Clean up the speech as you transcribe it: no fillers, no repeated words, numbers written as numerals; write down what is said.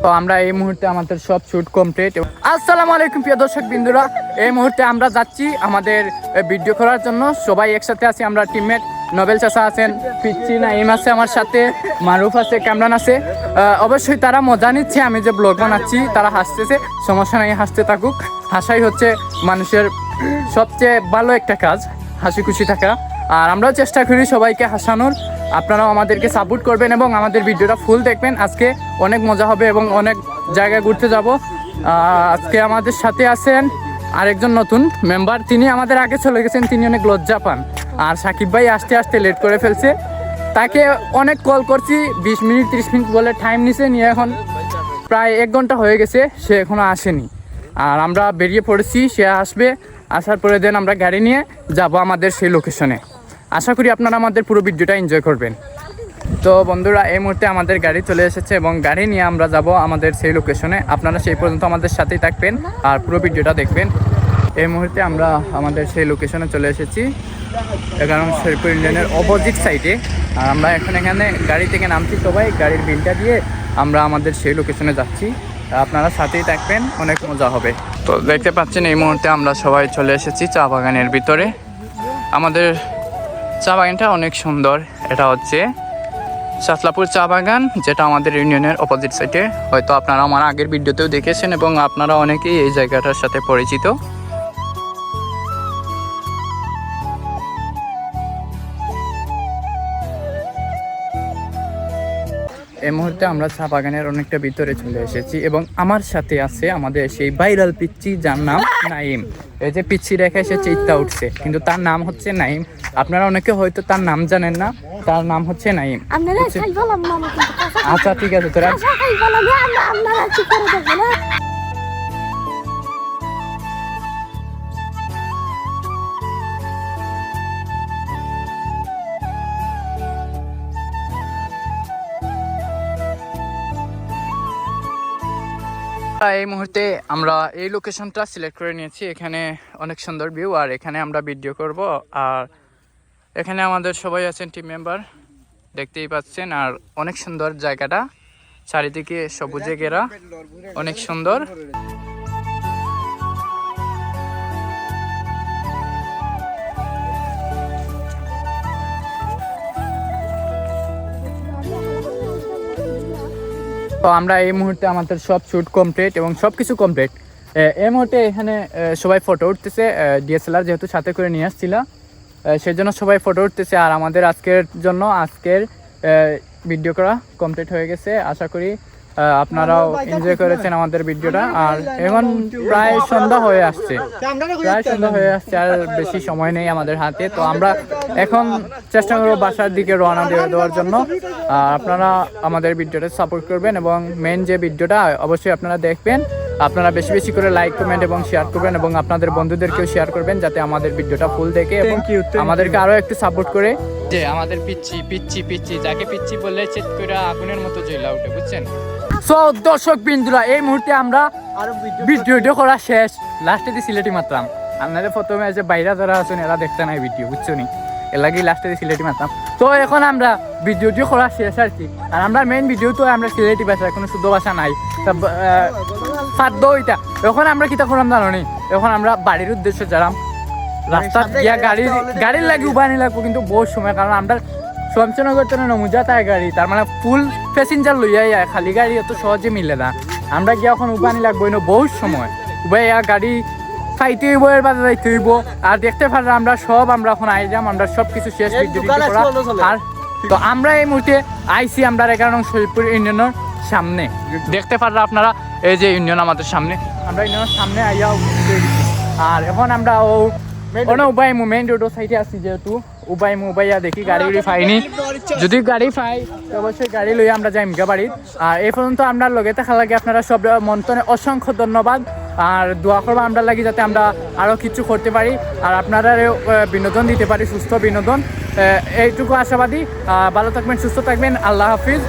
তো আমরা এই মুহূর্তে আমাদের সব শুট কমপ্লিট। আসসালামু আলাইকুম প্রিয় দর্শক বিন্দুরা, এই মুহূর্তে আমরা যাচ্ছি আমাদের ভিডিও করার জন্য। সবাই একসাথে আছি, আমরা টিমমেট। নোবেল চাচা আছেন, পিচ্চি নাইম আছে, আমার সাথে মারুফ আছে, কামরান আছে। অবশ্যই তারা মজা নিচ্ছে, আমি যে ব্লগ বানাচ্ছি তারা হাসতেছে। সমস্যা নাই, হাসতে থাকুক। হাসাই হচ্ছে মানুষের সবচেয়ে ভালো একটা কাজ, হাসি খুশি থাকা। আর আমরাও চেষ্টা করি সবাইকে হাসানোর। আপনারাও আমাদেরকে সাপোর্ট করবেন এবং আমাদের ভিডিওটা ফুল দেখবেন। আজকে অনেক মজা হবে এবং অনেক জায়গায় ঘুরতে যাব। আজকে আমাদের সাথে আছেন আরেকজন নতুন মেম্বার, তিনি আমাদের আগে চলে গেছেন, তিনি অনেক লজ্জা পান। আর সাকিব ভাই আসতে আসতে লেট করে ফেলছে, তাকে অনেক কল করছি, 20 মিনিট 30 মিনিট বলে টাইম নিছে নিয়ে, এখন প্রায় 1 ঘন্টা হয়ে গেছে, সে এখনও আসেনি। আর আমরা বেরিয়ে পড়েছি, সে আসবে, আসার পরে দেন আমরা গাড়ি নিয়ে যাব আমাদের সেই লোকেশনে। আশা করি আপনারা আমাদের পুরো ভিডিওটা এনজয় করবেন। তো বন্ধুরা, এই মুহূর্তে আমাদের গাড়ি চলে এসেছে এবং গাড়ি নিয়ে আমরা যাব আমাদের সেই লোকেশনে। আপনারা সেই পর্যন্ত আমাদের সাথেই থাকবেন আর পুরো ভিডিওটা দেখবেন। এই মুহূর্তে আমরা আমাদের সেই লোকেশনে চলে এসেছি, 11 শেরপুর ইউনিয়নের অপোজিট সাইডে। আর আমরা এখানে গাড়ি থেকে নামছি, সবাই গাড়ির বিলটা দিয়ে আমরা আমাদের সেই লোকেশনে যাচ্ছি। আপনারা সাথেই থাকবেন, অনেক মজা হবে। তো দেখতে পাচ্ছেন এই মুহূর্তে আমরা সবাই চলে এসেছি চা বাগানের ভিতরে। আমাদের চা বাগানটা অনেক সুন্দর। এটা হচ্ছে সাতলাপুর চা বাগান, যেটা আমাদের ইউনিয়নের অপোজিট সাইডে। হয়তো আপনারা আমার আগের ভিডিওতেও দেখেছেন এবং আপনারা অনেকেই এই জায়গাটার সাথে পরিচিত। এই মুহূর্তে আমরা চা বাগানের অনেকটা ভিতরে চলে এসেছি এবং আমার সাথে আছে আমাদের সেই ভাইরাল পিচ্চি, যার নাম নাইম। এই যে পিচ্চি রেখে এসে চিত্তা উঠছে, কিন্তু তার নাম হচ্ছে নাইম। আপনারা অনেকে হয়তো তার নাম জানেন না, তার নাম হচ্ছে নাইম। আচ্ছা ঠিক আছে, তোরা এই মুহূর্তে আমরা এই লোকেশনটা সিলেক্ট করে নিয়েছি। এখানে অনেক সুন্দর ভিউ, আর এখানে আমরা ভিডিও করব। আর এখানে আমাদের সবাই আছেন টিম মেম্বার, দেখতেই পাচ্ছেন। আর অনেক সুন্দর জায়গাটা, চারিদিকে সবুজে ঘেরা, অনেক সুন্দর। তো আমরা এই মুহূর্তে আমাদের সব শুট কমপ্লিট এবং সব কিছু কমপ্লিট। এই মুহূর্তে এখানে সবাই ফটো উঠতেছে, ডিএসএলআর যেহেতু সাথে করে নিয়ে আসছিল, সেই জন্য সবাই ফটো উঠতেছে। আর আমাদের আজকের ভিডিও করা কমপ্লিট হয়ে গেছে। আশা করি আপনারাও এনজয় করেছেন আমাদের ভিডিওটা। আর এখন প্রায় সন্ধ্যা হয়ে আসছে, আর বেশি সময় নেই আমাদের হাতে। তো আমরা এখন চেষ্টা করবো বাসার দিকে রওনা দেওয়ার জন্য। আপনারা আমাদের ভিডিওটা সাপোর্ট করবেন এবং মেন যে ভিডিওটা অবশ্যই আপনারা দেখবেন। আপনারা বেশি বেশি করে লাইক, কমেন্ট এবং শেয়ার করবেন এবং আপনাদের বন্ধুদেরকেও শেয়ার করবেন, যাতে আমাদের ভিডিওটা ফুল দেখে এবং আমাদেরকে আরও একটু সাপোর্ট করে। যে আমাদের পিচ্চি যাকে পিচ্চি বললে চেত করে আগুনের মতো জ্বলা উঠে, বুঝছেন? সো দর্শক বিন্দুরা, এই মুহূর্তে আমরা ভিডিও করা শেষ, লাস্টে দিয়ে সিলেটি মারতাম। আপনাদের প্রথমে যে বাইরে যারা আছেন এরা দেখতে নাই ভিডিও, বুঝছো নি, এর লাগে লাস্টে দিয়ে সিলেটি মারতাম। তো এখন আমরা ভিডিও করা শেষ আর কি। আর আমরা মেইন ভিডিও তো আমরা সিলেটি ভাষা, কোনো শুদ্ধ ভাষা নাই, সাধ্য ওইটা। এখন আমরা কিতা করলাম জানো নি, এখন আমরা বাড়ির উদ্দেশ্যে যারাম। রাস্তা গিয়া গাড়ির লাগে উবানি লাগবো, কিন্তু বহুত সময়, কারণ আমরা শমশনগর তো নমুজা তাই গাড়ি, তার মানে ফুল প্যাসেঞ্জার লইয়া খালি গাড়ি অত সহজে মিলে না। আমরা গিয়ে এখন উবানি লাগবো, বহুত সময় উবাইয়া গাড়ি খাইতে হইব, এর বাজার যাইতে হইব। আর দেখতে পারলাম আমরা এখন আইলাম, আমরা সব কিছু শেষ ভিডিও করা। আর তো আমরা এই মুহূর্তে আইসি আমরা 11 শেরপুর ইউনিয়নের সামনে। দেখতে পারলাম আপনারা, এই যে ইউনিয়ন আমাদের সামনে, আমরা ইউনিয়নের সামনে আইয়া। আর এখন আমরা উবাইমু মেইন রোড সাইডে আসছি, যেহেতু উবাইয়া দেখি গাড়ি পাইনি। যদি গাড়ি পাই অবশ্যই গাড়ি লইয়া আমরা যাই মিগা বাড়ির। আর এই পর্যন্ত আমরা লগে থাকা লাগে আপনারা সব মন্তনে অসংখ্য ধন্যবাদ। আর দোয়া করবো আমরা লাগি, যাতে আমরা আরও কিছু করতে পারি আর আপনারা বিনোদন দিতে পারি, সুস্থ বিনোদন। এইটুকু আশাবাদী। ভালো থাকবেন, সুস্থ থাকবেন। আল্লাহ হাফিজ।